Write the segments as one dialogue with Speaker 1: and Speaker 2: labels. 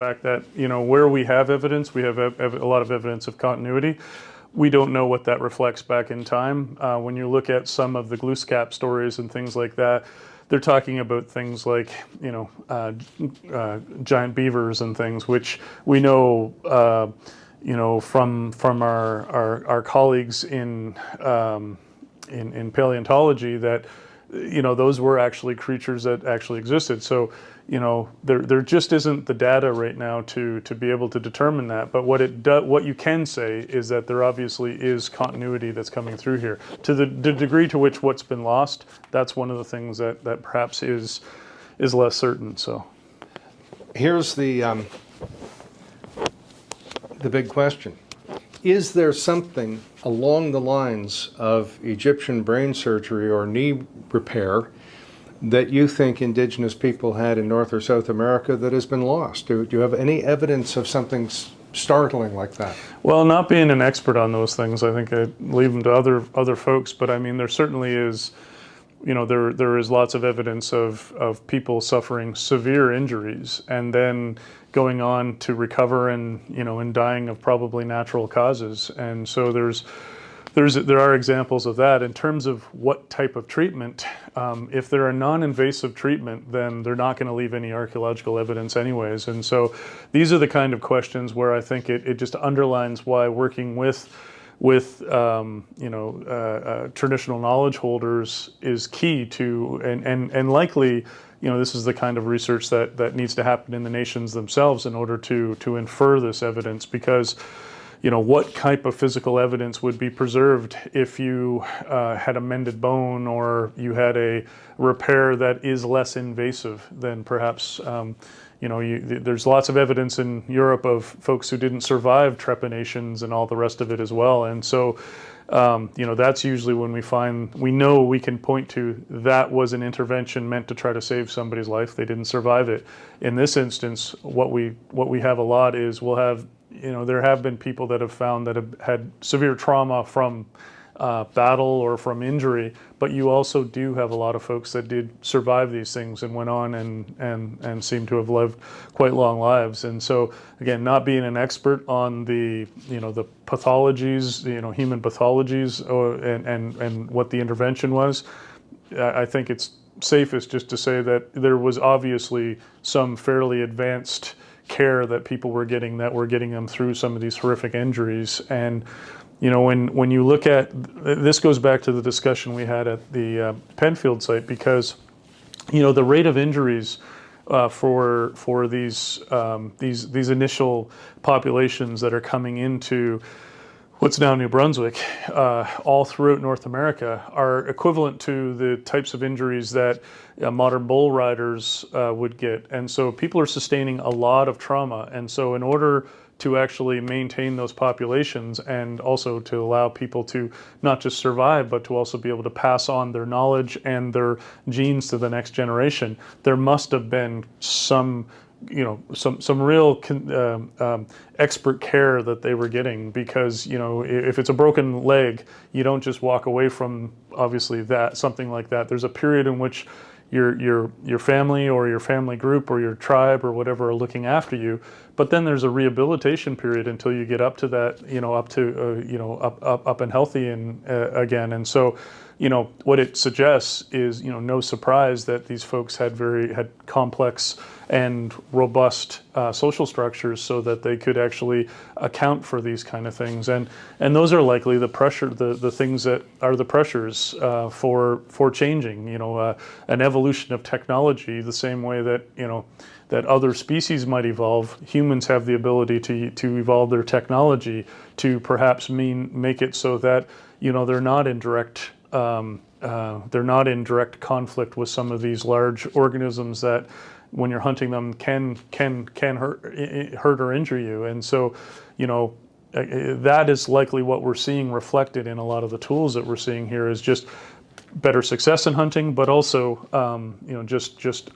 Speaker 1: fact that, where we have evidence, we have a lot of evidence of continuity. We don't know what that reflects back in time. When you look at some of the glooskap stories and things like that, they're talking about things like, giant beavers and things, which we know, from our colleagues in paleontology that, those were actually creatures that actually existed. So, there just isn't the data right now to be able to determine that. But what you can say is that there obviously is continuity that's coming through here. To the degree to which what's been lost, that's one of the things that perhaps is less certain. So,
Speaker 2: here's the big question. Is there something along the lines of Egyptian brain surgery or knee repair that you think indigenous people had in North or South America that has been lost? Do you have any evidence of something startling like that?
Speaker 1: Well, not being an expert on those things, I think I'd leave them to other folks. But I mean, there certainly is, there is lots of evidence of people suffering severe injuries and then going on to recover and dying of probably natural causes. And so there are examples of that. In terms of what type of treatment, if they're a non-invasive treatment, then they're not going to leave any archaeological evidence anyways. And so these are the kind of questions where I think it just underlines why working with traditional knowledge holders is key to, and likely, this is the kind of research that needs to happen in the nations themselves in order to infer this evidence, because what type of physical evidence would be preserved if you had a mended bone or you had a repair that is less invasive than perhaps, there's lots of evidence in Europe of folks who didn't survive trepanations and all the rest of it as well. And so, that's usually when we know we can point to that was an intervention meant to try to save somebody's life. They didn't survive it. In this instance, what we have a lot is we'll have, there have been people that have found that have had severe trauma from battle or from injury, but you also do have a lot of folks that did survive these things and went on and seem to have lived quite long lives. And so, again, not being an expert on the the pathologies, human pathologies, and what the intervention was, I think it's safest just to say that there was obviously some fairly advanced care that people were getting them through some of these horrific injuries. And when you look at this, goes back to the discussion we had at the Penfield site, because the rate of injuries for these initial populations that are coming into what's now New Brunswick, all throughout North America, are equivalent to the types of injuries that modern bull riders would get. And so people are sustaining a lot of trauma. And so in order to actually maintain those populations and also to allow people to not just survive, but to also be able to pass on their knowledge and their genes to the next generation, there must have been some real expert care that they were getting, because if it's a broken leg, you don't just walk away from obviously something like that. There's a period in which your family or your family group or your tribe or whatever are looking after you, but then there's a rehabilitation period until you get up to that, up and healthy and again. And so what it suggests is, no surprise that these folks had complex and robust social structures so that they could actually account for these kind of things. And those are likely the things that are the pressures for changing, an evolution of technology, the same way that, that other species might evolve. Humans have the ability to evolve their technology to perhaps make it so that, they're not in direct conflict with some of these large organisms that, when you're hunting them, can hurt or injure you. And so, that is likely what we're seeing reflected in a lot of the tools that we're seeing here, is just better success in hunting, but also just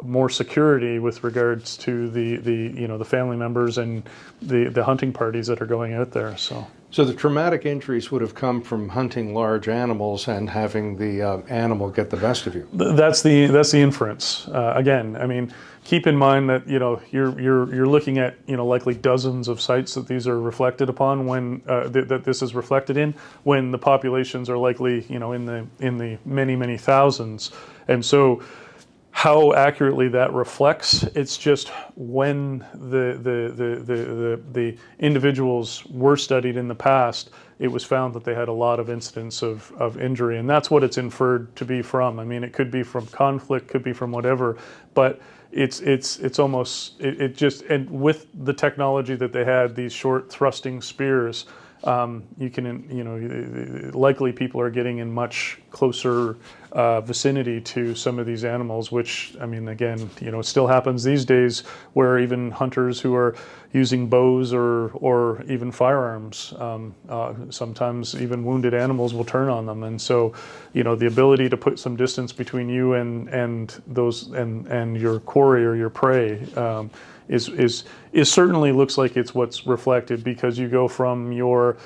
Speaker 1: more security with regards to the family members and the hunting parties that are going out there. So
Speaker 2: the traumatic injuries would have come from hunting large animals and having the animal get the best of you.
Speaker 1: That's the inference. Again, I mean, keep in mind that you're looking at likely dozens of sites that these are reflected upon when that this is reflected in, when the populations are likely in the many thousands. And so how accurately that reflects, it's just when the individuals were studied in the past, it was found that they had a lot of incidents of injury, and that's what it's inferred to be from. I mean, it could be from conflict, could be from whatever, but it's almost and with the technology that they had, these short thrusting spears, you can likely people are getting in much closer vicinity to some of these animals, which, I mean, again, it still happens these days where even hunters who are using bows or even firearms, sometimes even wounded animals will turn on them. And so, the ability to put some distance between you and those and your quarry or your prey is certainly looks like it's what's reflected, because you go from your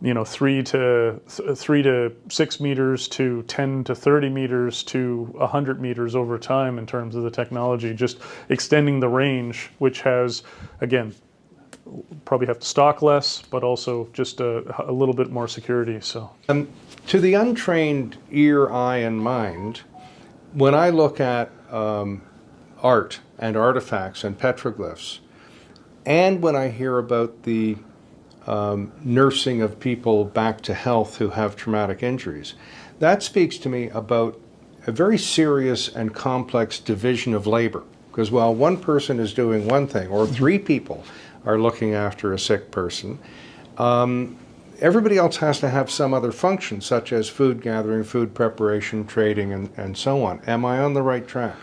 Speaker 1: 3 to 6 meters to 10 to 30 meters to 100 meters over time in terms of the technology, just extending the range, which has, again, probably have to stock less, but also just a little bit more security. So,
Speaker 2: to the untrained ear, eye, and mind, when I look at art and artifacts and petroglyphs, and when I hear about the nursing of people back to health who have traumatic injuries, that speaks to me about a very serious and complex division of labor. Because while one person is doing one thing, or 3 people are looking after a sick person, everybody else has to have some other function, such as food gathering, food preparation, trading, and so on. Am I on the right track?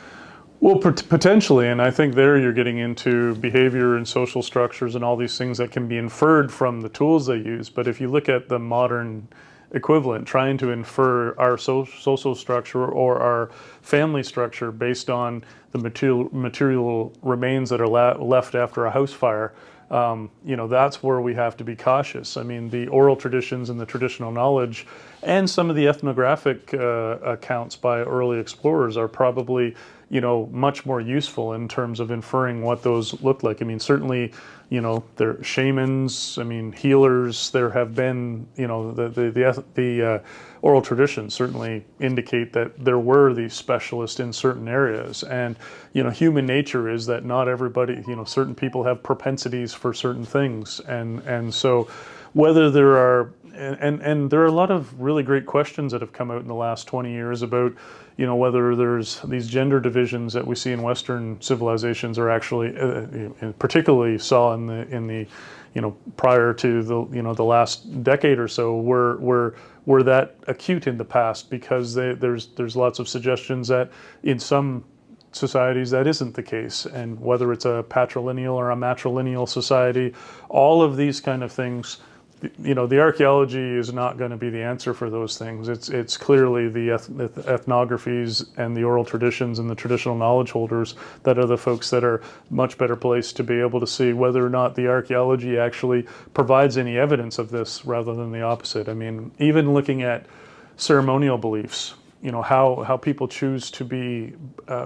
Speaker 1: Well, potentially, and I think there you're getting into behavior and social structures and all these things that can be inferred from the tools they use. But if you look at the modern equivalent, trying to infer our social structure or our family structure based on the material remains that are left after a house fire, that's where we have to be cautious. I mean, the oral traditions and the traditional knowledge and some of the ethnographic accounts by early explorers are probably, much more useful in terms of inferring what those look like. I mean, certainly, they're shamans, healers. There have been, the oral traditions certainly indicate that there were these specialists in certain areas. And, human nature is that not everybody, certain people have propensities for certain things. And so whether there are, and there are a lot of really great questions that have come out in the last 20 years about, whether there's these gender divisions that we see in Western civilizations are actually, particularly saw in the prior to the last decade or so, were that acute in the past, because there's lots of suggestions that in some societies that isn't the case, and whether it's a patrilineal or a matrilineal society, all of these kind of things. The archaeology is not going to be the answer for those things. It's clearly the ethnographies and the oral traditions and the traditional knowledge holders that are the folks that are much better placed to be able to see whether or not the archaeology actually provides any evidence of this rather than the opposite. I mean, even looking at ceremonial beliefs, how people choose to be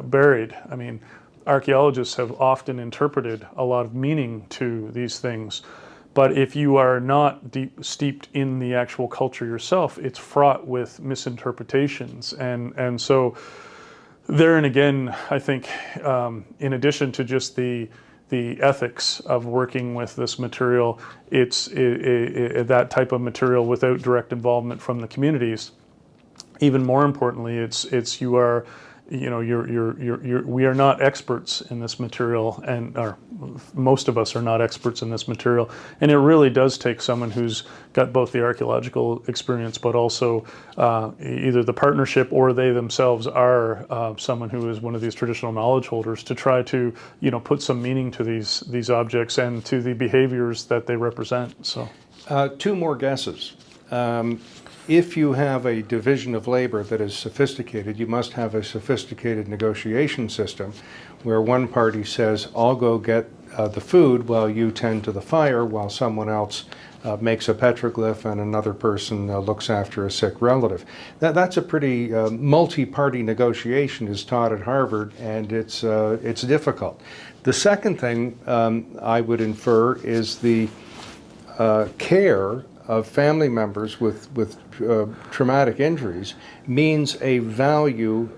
Speaker 1: buried. I mean, archaeologists have often interpreted a lot of meaning to these things. But if you are not steeped in the actual culture yourself, it's fraught with misinterpretations. And so there, and again, I think in addition to just the ethics of working with this material, it's that type of material without direct involvement from the communities. Even more importantly, it's you are, we are not experts in this material, or most of us are not experts in this material, and it really does take someone who's got both the archaeological experience, but also either the partnership or they themselves are someone who is one of these traditional knowledge holders to try to, put some meaning to these objects and to the behaviors that they represent. So,
Speaker 2: 2 more guesses. If you have a division of labor that is sophisticated, you must have a sophisticated negotiation system where one party says, I'll go get the food while you tend to the fire, while someone else makes a petroglyph and another person looks after a sick relative. That's a pretty multi-party negotiation is taught at Harvard, and it's difficult. The second thing I would infer is the care of family members with traumatic injuries means a value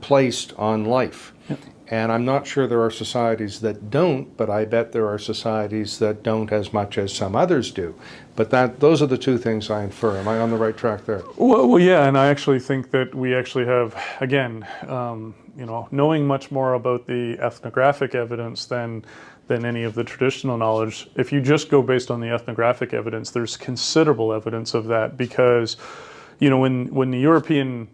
Speaker 2: placed on life.
Speaker 1: Yep.
Speaker 2: And I'm not sure there are societies that don't, but I bet there are societies that don't as much as some others do. But those are the two things I infer. Am I on the right track there?
Speaker 1: Well, yeah, and I actually think that we actually have, again, knowing much more about the ethnographic evidence than any of the traditional knowledge. If you just go based on the ethnographic evidence, there's considerable evidence of that, because, when the European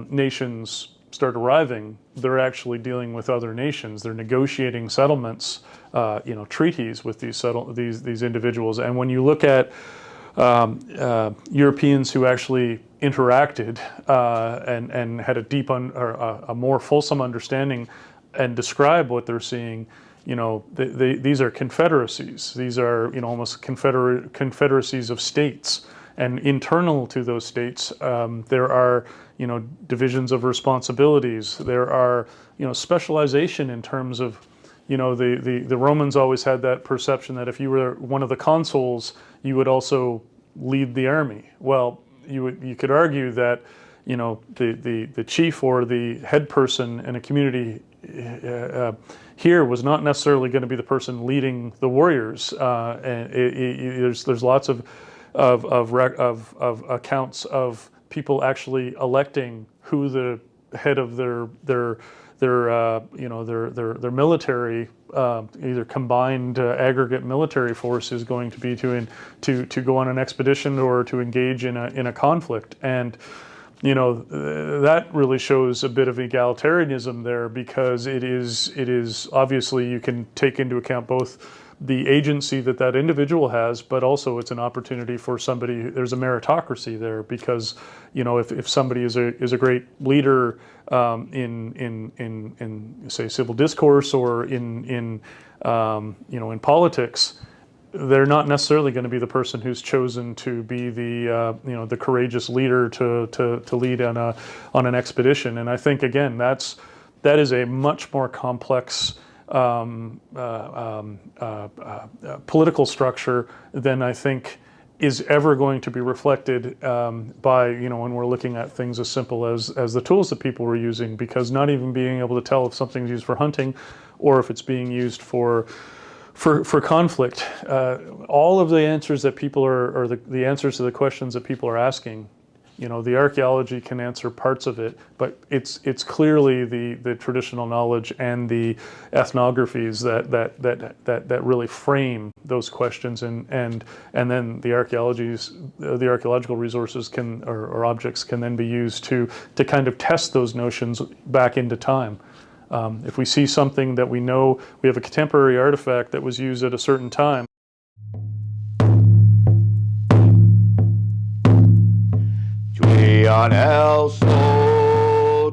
Speaker 1: nations start arriving, they're actually dealing with other nations. They're negotiating settlements, treaties with these individuals. And when you look at Europeans who actually interacted and had a more fulsome understanding and describe what they're seeing, these are confederacies. These are almost confederacies of states. And internal to those states, there are divisions of responsibilities. There are specialization in terms of the Romans always had that perception that if you were one of the consuls, you would also lead the army. Well, you could argue that the chief or the head person in a community here was not necessarily going to be the person leading the warriors. And there's lots of accounts of people actually electing who the head of their military, either combined aggregate military force is going to be to go on an expedition or to engage in a conflict. And that really shows a bit of egalitarianism there, because it is obviously you can take into account both the agency that individual has, but also it's an opportunity for somebody. There's a meritocracy there, because if somebody is a great leader in say civil discourse or in politics, they're not necessarily going to be the person who's chosen to be the courageous leader to lead on an expedition. And I think again that is a much more complex political structure than I think is ever going to be reflected by when we're looking at things as simple as the tools that people were using, because not even being able to tell if something's used for hunting or if it's being used for conflict, all of the answers that people or the answers to the questions that people are asking, the archaeology can answer parts of it, but it's clearly the traditional knowledge and the ethnographies that really frame those questions, and then the archaeological resources or objects can then be used to kind of test those notions back into time. If we see something that we know, we have a contemporary artifact that was used at a certain time.
Speaker 3: An el sol